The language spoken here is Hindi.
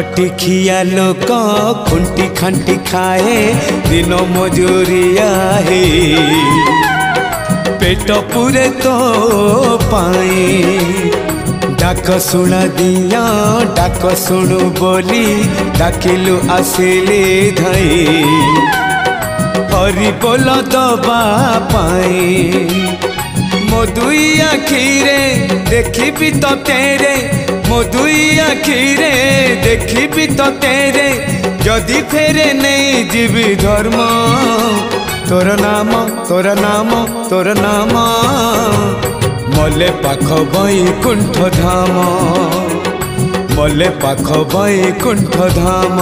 खटिखिया लोक खुंटी खांटी खाए दिन मजूरिया है पेट पूरे तो पाए डाक शुणा दिया डाक शुणु बोली डाकिलु आसिले धाई हरि बोल दबा पाए मो दुई आखिरे देखी तो तेरे मो दुई आखिरे देखी तो तेरे जदि फेरे नहीं जीवी धर्म तोर नाम तोर नाम तोर नाम मले पाख बैकुंठ धाम मले पाख बैकुंठ धाम।